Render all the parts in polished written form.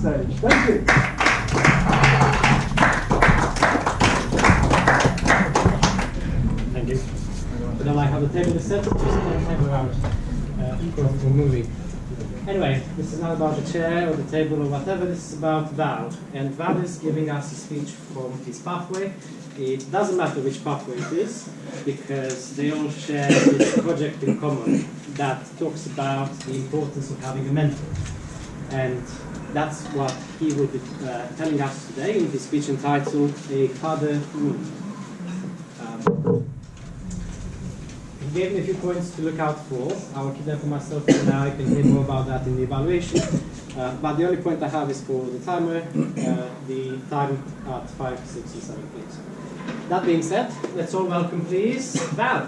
stage. Thank you. Thank you. I don't like how the table is set, just turn the table around for moving. Anyway, this is not about the chair or the table or whatever, this is about Val. And Val is giving us a speech from his pathway. It doesn't matter which pathway it is, because they all share this project in common that talks about the importance of having a mentor. And that's what he will be telling us today in his speech entitled A Father Wound. He gave me a few points to look out for. I will keep them for myself for now. You can hear more about that in the evaluation. But the only point I have is for the timer, the time at 5, 6, and 7, please. That being said, let's all welcome, please, Val.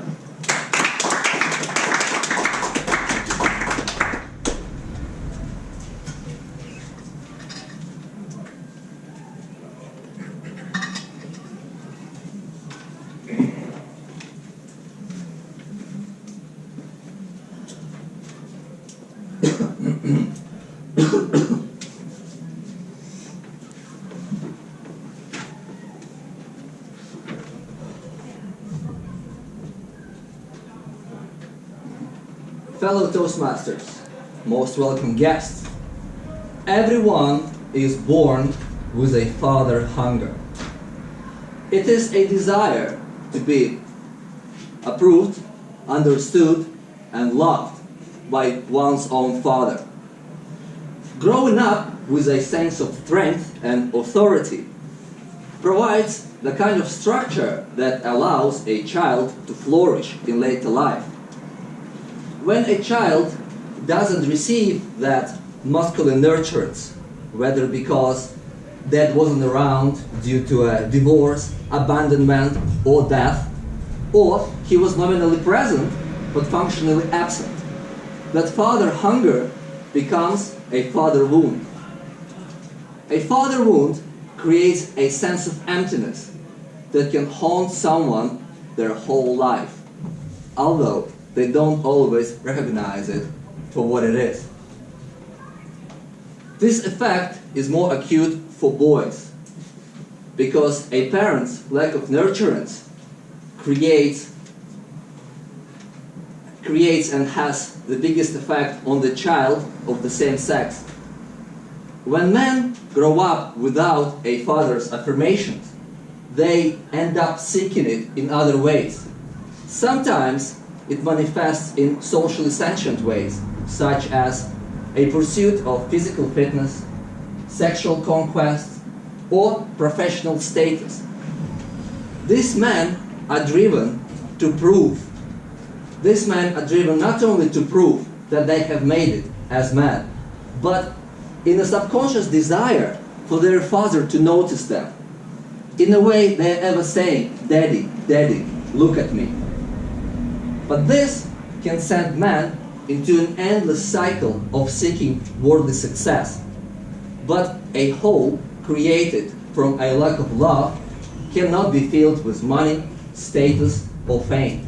Fellow Toastmasters, most welcome guests. Everyone is born with a father hunger. It is a desire to be approved, understood, and loved by one's own father. Growing up with a sense of strength and authority provides the kind of structure that allows a child to flourish in later life. When a child doesn't receive that masculine nurturance, whether because dad wasn't around due to a divorce, abandonment, or death, or he was nominally present but functionally absent, that father hunger becomes a father wound. A father wound creates a sense of emptiness that can haunt someone their whole life, although they don't always recognize it for what it is. This effect is more acute for boys because a parent's lack of nurturance creates and has the biggest effect on the child of the same sex. When men grow up without a father's affirmations, they end up seeking it in other ways. Sometimes it manifests in socially sanctioned ways, such as a pursuit of physical fitness, sexual conquest, or professional status. These men are driven to prove. These men are driven not only to prove that they have made it as men, but in a subconscious desire for their father to notice them. In a way, they are ever saying, "Daddy, Daddy, look at me." But this can send man into an endless cycle of seeking worldly success. But a hole created from a lack of love cannot be filled with money, status, or fame.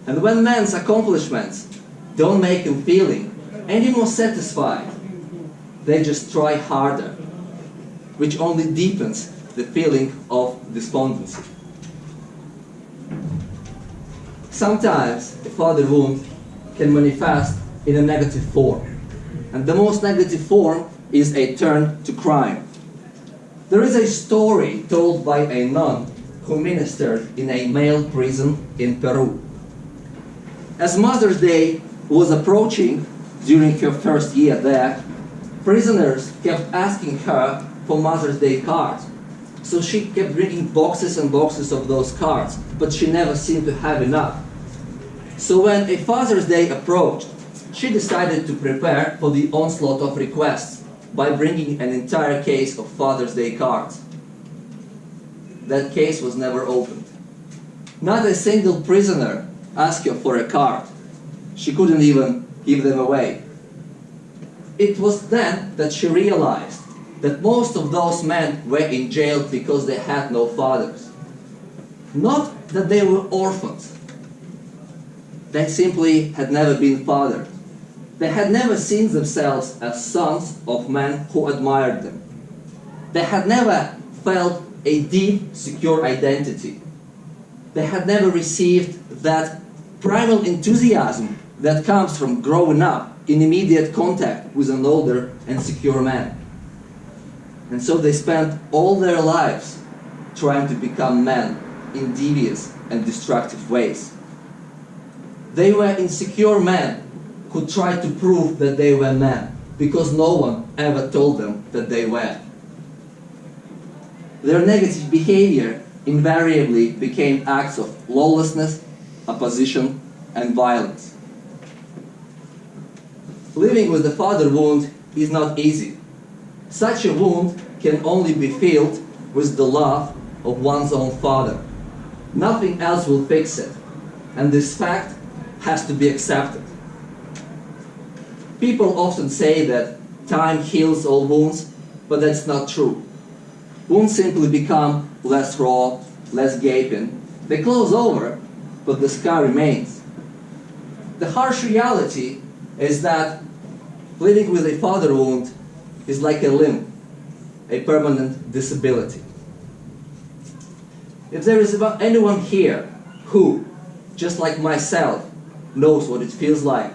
And when man's accomplishments don't make him feeling any more satisfied, they just try harder, which only deepens the feeling of despondency. Sometimes a father wound can manifest in a negative form, and the most negative form is a turn to crime. There is a story told by a nun who ministered in a male prison in Peru. As Mother's Day was approaching during her first year there, prisoners kept asking her for Mother's Day cards. So she kept bringing boxes and boxes of those cards, but she never seemed to have enough. So when a Father's Day approached, she decided to prepare for the onslaught of requests by bringing an entire case of Father's Day cards. That case was never opened. Not a single prisoner asked her for a card. She couldn't even give them away. It was then that she realized that most of those men were in jail because they had no fathers. Not that they were orphans. They simply had never been fathered. They had never seen themselves as sons of men who admired them. They had never felt a deep, secure identity. They had never received that primal enthusiasm that comes from growing up in immediate contact with an older and secure man. And so they spent all their lives trying to become men in devious and destructive ways. They were insecure men who tried to prove that they were men because no one ever told them that they were. Their negative behavior invariably became acts of lawlessness, opposition, and violence. Living with the father wound is not easy. Such a wound can only be filled with the love of one's own father. Nothing else will fix it, and this fact has to be accepted. People often say that time heals all wounds, but that's not true. Wounds simply become less raw, less gaping. They close over, but the scar remains. The harsh reality is that living with a father wound is like a limb, a permanent disability. If there is anyone here who, just like myself, knows what it feels like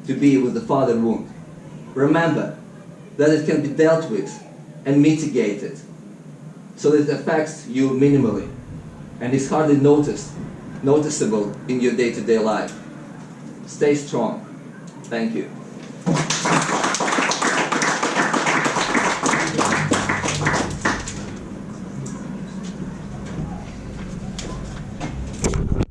to be with the father wound, remember that it can be dealt with and mitigated so that it affects you minimally and is hardly noticeable in your day-to-day life. Stay strong. Thank you.